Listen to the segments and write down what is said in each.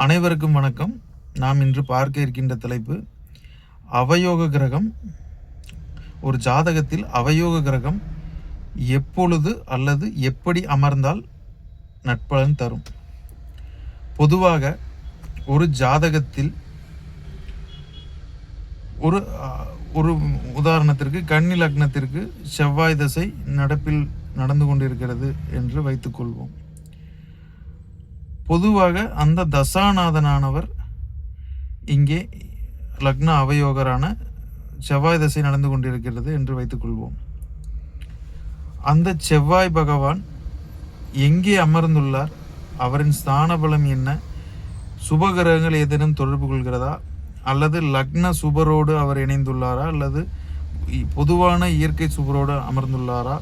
அனைவருக்கும் வணக்கம். நாம் இன்று பார்க்க இருக்கின்ற தலைப்பு அவயோக கிரகம். ஒரு ஜாதகத்தில் அவயோக கிரகம் எப்பொழுது அல்லது எப்படி அமர்ந்தால் நற்பலன் தரும். பொதுவாக ஒரு ஜாதகத்தில் ஒரு உதாரணத்திற்கு கன்னி லக்னத்திற்கு செவ்வாய் தசை நடப்பில் நடந்து கொண்டிருக்கிறது என்று வைத்துக்கொள்வோம். பொதுவாக அந்த தசாநாதனானவர் இங்கே லக்ன அவயோகரான செவ்வாய் தசை நடந்து கொண்டிருக்கிறது என்று வைத்துக்கொள்வோம். அந்த செவ்வாய் பகவான் எங்கே அமர்ந்துள்ளார், அவரின் ஸ்தான பலம் என்ன, சுபகிரகங்கள் ஏதேனும் தொடர்பு கொள்கிறதா, அல்லது லக்ன சுபரோடு அவர் இணைந்துள்ளாரா, அல்லது பொதுவான இயற்கை சுபரோடு அமர்ந்துள்ளாரா,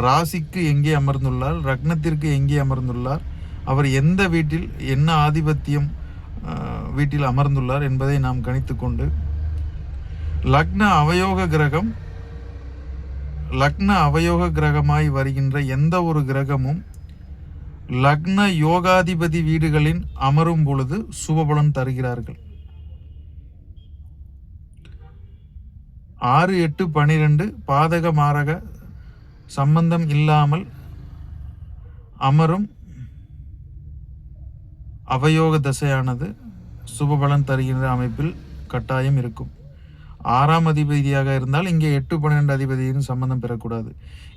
ராசிக்கு எங்கே அமர்ந்துள்ளார், லக்னத்திற்கு எங்கே அமர்ந்துள்ளார், அவர் எந்த வீட்டில் என்ன ஆதிபத்தியம் வீட்டில் அமர்ந்துள்ளார் என்பதை நாம் கணித்து கொண்டு லக்ன அவயோக கிரகமாய் வருகின்ற எந்த ஒரு கிரகமும் லக்ன யோகாதிபதி வீடுகளின் அமரும் பொழுது சுபபலன் தருகிறார்கள். 6, 8, 12 பாதக மாரக சம்பந்தம் இல்லாமல் அமரும் அவயோக தசையானது சுபபலன் தருகின்ற அமைப்பில் கட்டாயம் இருக்கும். 6ஆம் அதிபதியாக இருந்தால் இங்கே 8, 12 அதிபதிகளின் சம்பந்தம் பெறக்கூடாது.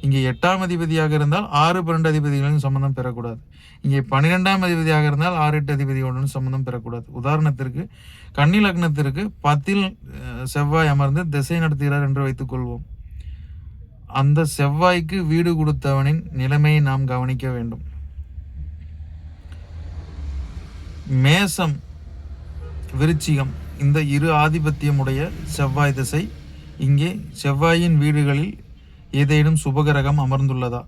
இங்கே 8ஆம் அதிபதியாக இருந்தால் 6, 12 அதிபதிகளின் சம்பந்தம் பெறக்கூடாது. இங்கே 12ஆம் அதிபதியாக இருந்தால் 6, 8 அதிபதிகளுடன் சம்பந்தம் பெறக்கூடாது. உதாரணத்திற்கு கன்னி லக்னத்திற்கு 10இல் செவ்வாய் அமர்ந்து திசை நடத்துகிறார் என்று வைத்துக் கொள்வோம். அந்த செவ்வாய்க்கு வீடு கொடுத்தவனின் நிலைமையை நாம் கவனிக்க வேண்டும். மேசம், விருச்சிகம் இந்த இரு ஆதிபத்தியமுடைய செவ்வாய் திசை இங்கே செவ்வாயின் வீடுகளில் ஏதேனும் சுபகிரகம் அமர்ந்துள்ளதா?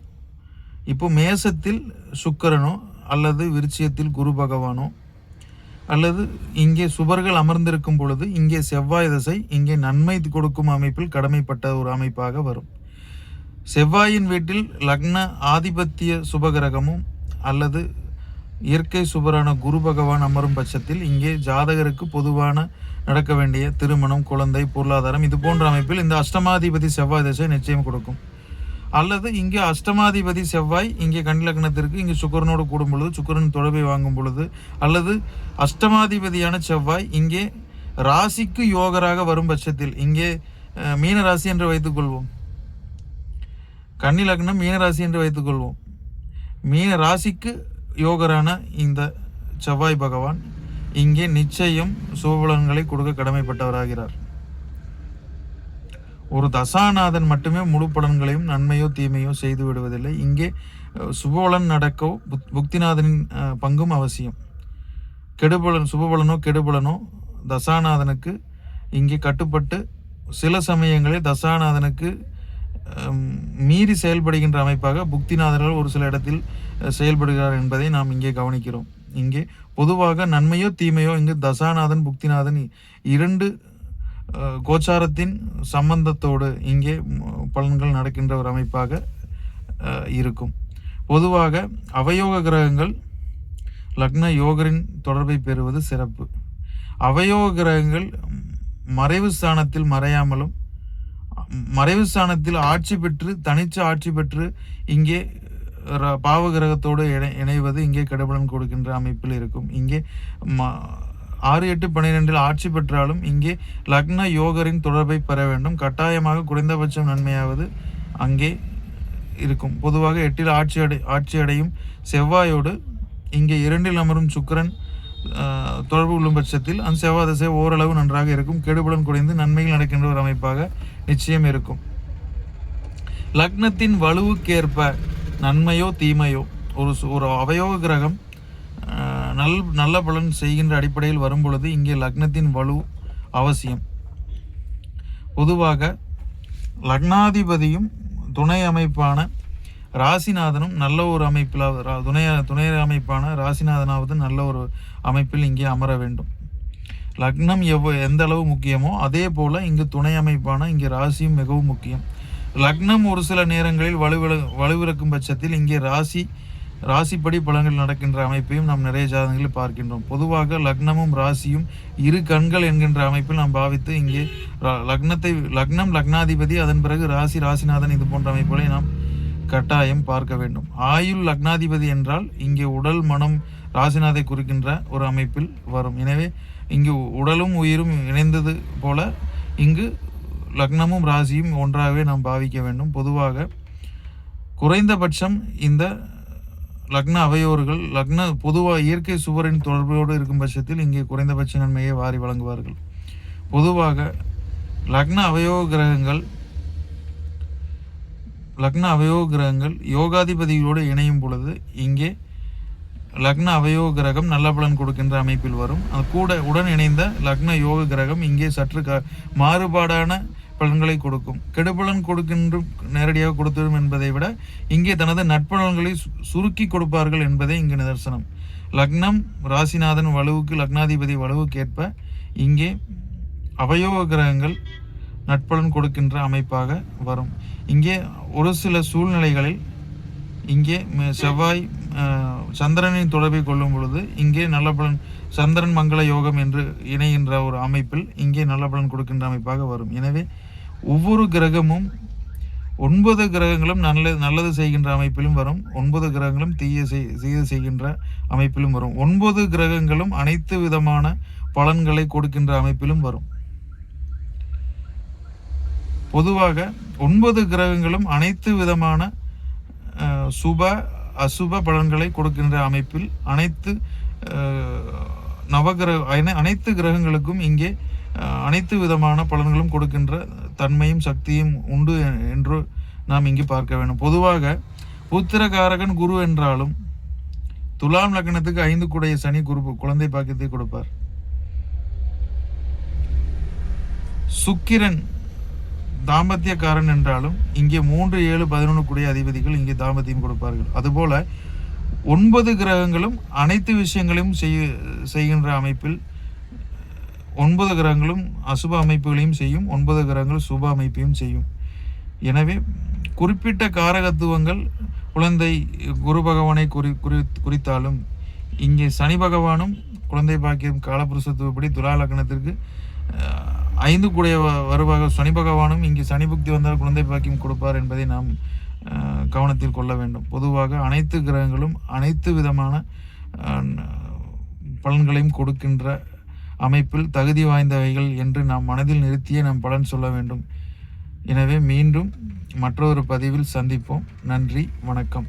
இப்போ மேசத்தில் சுக்கிரனோ அல்லது விருச்சியத்தில் குரு பகவானோ அல்லது இங்கே சுபர்கள் அமர்ந்திருக்கும் பொழுது இங்கே செவ்வாய் திசை இங்கே நன்மை கொடுக்கும் அமைப்பில் கடமைப்பட்ட ஒரு அமைப்பாக வரும். செவ்வாயின் வீட்டில் லக்ன ஆதிபத்திய சுபகிரகமும் அல்லது இயற்கை சுபரான குரு பகவான் அமரும் பட்சத்தில் இங்கே ஜாதகருக்கு பொதுவான நடக்க வேண்டிய திருமணம், குழந்தை, பொருளாதாரம் இது போன்ற அமைப்பில் இந்த அஷ்டமாதிபதி செவ்வாய் திசை நிச்சயம் கொடுக்கும். அல்லது இங்கே அஷ்டமாதிபதி செவ்வாய் இங்கே கன்னி லக்னத்திற்கு இங்கே சுக்கரனோடு கூடும் பொழுது சுக்கரன் தொடர்பை வாங்கும் பொழுது அல்லது அஷ்டமாதிபதியான செவ்வாய் இங்கே ராசிக்கு யோகராக வரும் பட்சத்தில் இங்கே மீன ராசி என்று வைத்துக்கொள்வோம். கன்னி லக்னம் மீன ராசி என்று வைத்துக்கொள்வோம். மீன ராசிக்கு யோகரான இந்த செவ்வாய் பகவான் இங்கே நிச்சயம் சுபபலன்களை கொடுக்க கடமைப்பட்டவராகிறார். ஒரு தசாநாதன் மட்டுமே முழு பலன்களையும் நன்மையோ தீமையோ செய்து விடுவதில்லை. இங்கே சுபபலன் நடக்கோ புக்திநாதனின் பங்கும் அவசியம். சுபபலனோ கெடுபலனோ தசாநாதனுக்கு இங்கே கட்டுப்பட்டு சில சமயங்களில் தசாநாதனுக்கு மீறி செயல்படுகின்ற அமைப்பாக புக்திநாதர்கள் ஒரு சில இடத்தில் செயல்படுகிறார் என்பதை நாம் இங்கே கவனிக்கிறோம். இங்கே பொதுவாக நன்மையோ தீமையோ இங்கு தசாநாதன் புக்திநாதன் இரண்டு கோச்சாரத்தின் சம்பந்தத்தோடு இங்கே பலன்கள் நடக்கின்ற ஒரு அமைப்பாக இருக்கும். பொதுவாக அவயோக கிரகங்கள் லக்ன யோகரின் தொடர்பை பெறுவது சிறப்பு. அவயோக கிரகங்கள் மறைவு ஸ்தானத்தில் மறையாமலும் மறைவு ஸ்தானத்தில் ஆட்சி பெற்று தனிச்சு ஆட்சி பெற்று இங்கே பாவ கிரகத்தோடு இணைவது இங்கே கெடுபலன் கொடுக்கின்ற அமைப்பில் இருக்கும். இங்கே 6, 8, 12 ஆட்சி பெற்றாலும் இங்கே லக்ன யோகரின் தொடர்பை பெற வேண்டும். கட்டாயமாக குறைந்தபட்சம் நன்மையாவது அங்கே இருக்கும். பொதுவாக 8இல் ஆட்சி அடையும் செவ்வாயோடு இங்கே 2இல் அமரும் சுக்கிரன் தொடர்பு கொள்ளும் பட்சத்தில் அந்த செவ்வாய் திசை ஓரளவு நன்றாக இருக்கும். கெடுபலன் குறைந்து நன்மைகள் நடக்கின்ற ஒரு அமைப்பாக நிச்சயம் இருக்கும். லக்னத்தின் வலுவுக்கேற்ப நன்மையோ தீமையோ ஒரு அவயோக கிரகம் நல்ல பலன் செய்கின்ற அடிப்படையில் வரும் பொழுது இங்கே லக்னத்தின் வலு அவசியம். பொதுவாக லக்னாதிபதியும் துணை அமைப்பான ராசிநாதனும் நல்ல ஒரு அமைப்பில் துணை அமைப்பான ராசிநாதனாவது நல்ல ஒரு அமைப்பில் இங்கே அமர வேண்டும். லக்னம் எந்த அளவு முக்கியமோ அதே போல இங்கு துணை அமைப்பான இங்கே ராசியும் மிகவும் முக்கியம். லக்னம் ஒரு சில நேரங்களில் வலுவிழக்கும் பட்சத்தில் இங்கே ராசி ராசிப்படி பலன்கள் நடக்கின்ற அமைப்பையும் நாம் நிறைய ஜாதகங்களில் பார்க்கின்றோம். பொதுவாக லக்னமும் ராசியும் இரு கண்கள் என்கின்ற அமைப்பில் நாம் பாவித்து இங்கே லக்னம் லக்னாதிபதி, அதன் பிறகு ராசி ராசிநாதன், இது போன்ற அமைப்புகளை நாம் கட்டாயம் பார்க்க வேண்டும். ஆயுள் லக்னாதிபதி என்றால் இங்கே உடல் மனம் ராசிநாதை குறிக்கின்ற ஒரு அமைப்பில் வரும். எனவே இங்கு உடலும் உயிரும் இணைந்தது போல இங்கு லக்னமும் ராசியும் ஒன்றாகவே நாம் பாவிக்க வேண்டும். பொதுவாக குறைந்தபட்சம் இந்த லக்ன அவயோர்கள் பொதுவாக இயற்கை சுவரின் தொடர்போடு இருக்கும் பட்சத்தில் இங்கே குறைந்தபட்ச நன்மையை வாரி வழங்குவார்கள். பொதுவாக லக்ன அவயோக கிரகங்கள் யோகாதிபதிகளோடு இணையும் பொழுது இங்கே லக்ன அவயோக கிரகம் நல்ல பலன் கொடுக்கின்ற அமைப்பில் வரும். அது கூட உடன் இணைந்த லக்ன யோக கிரகம் இங்கே சற்று மாறுபாடான பலன்களை கொடுக்கும். கெடுபலன் கொடுக்கின்ற நேரடியாக கொடுத்துடும் என்பதை விட இங்கே தனது நட்பலன்களை சுருக்கி கொடுப்பார்கள் என்பதே இங்கு நிதர்சனம். லக்னம் ராசிநாதன் வலுவுக்கு லக்னாதிபதி வலுவுக்கேற்ப இங்கே அவயோக கிரகங்கள் நட்பலன் கொடுக்கின்ற அமைப்பாக வரும். இங்கே ஒரு சில சூழ்நிலைகளில் இங்கே செவ்வாய் சந்திரனின் தொடர்பை கொள்ளும் பொழுது இங்கே நல்ல பலன் சந்திரன் மங்கள யோகம் என்று இணைகின்ற ஒரு அமைப்பில் இங்கே நல்ல பலன் கொடுக்கின்ற அமைப்பாக வரும். எனவே ஒவ்வொரு கிரகமும் 9 கிரகங்களும் நல்லது செய்கின்ற அமைப்பிலும் வரும், 9 கிரகங்களும் தீய செய்கின்ற அமைப்பிலும் வரும். 9 கிரகங்களும் அனைத்து விதமான பலன்களை கொடுக்கின்ற அமைப்பிலும் வரும். பொதுவாக 9 கிரகங்களும் அனைத்து விதமான சுப அசுப பலன்களை கொடுக்கின்ற அமைப்பில் அனைத்து கிரகங்களுக்கும் இங்கே அனைத்து விதமான பலன்களும் கொடுக்கின்ற தன்மையும் சக்தியும் உண்டு என்று நாம் இங்கே பார்க்க வேண்டும். பொதுவாக புத்திரகாரகன் குரு என்றாலும் துலாம் லக்னத்துக்கு 5 கூடைய சனி குழந்தை பாக்கியத்தை கொடுப்பார். சுக்கிரன் தாம்பத்தியக்காரன் என்றாலும் இங்கே 3, 7, 11 கூடிய அதிபதிகள் இங்கே தாம்பத்தியம் கொடுப்பார்கள். அதுபோல 9 கிரகங்களும் அனைத்து விஷயங்களையும் செய்கின்ற அமைப்பில் 9 கிரகங்களும் அசுப அமைப்புகளையும் செய்யும், 9 கிரகங்கள் சுப அமைப்பையும் செய்யும். எனவே குறிப்பிட்ட காரகத்துவங்கள் குழந்தை குரு பகவானை குறித்தாலும் இங்கே சனி பகவானும் குழந்தை பாக்கியம் காலபுருஷத்துவப்படி துலா லக்னத்திற்கு 5 கூடிய வருவாக சனி பகவானும் இங்கே சனி புக்தி வந்தால் குழந்தை பாக்கியம் கொடுப்பார் என்பதை நாம் கவனத்தில் கொள்ள வேண்டும். பொதுவாக அனைத்து கிரகங்களும் அனைத்து விதமான பலன்களையும் கொடுக்கின்ற அமைப்பில் தகுதி வாய்ந்தவைகள் என்று நாம் மனதில் நிறுத்தியே நாம் பலன் சொல்ல வேண்டும். எனவே மீண்டும் மற்றொரு பதிவில் சந்திப்போம். நன்றி, வணக்கம்.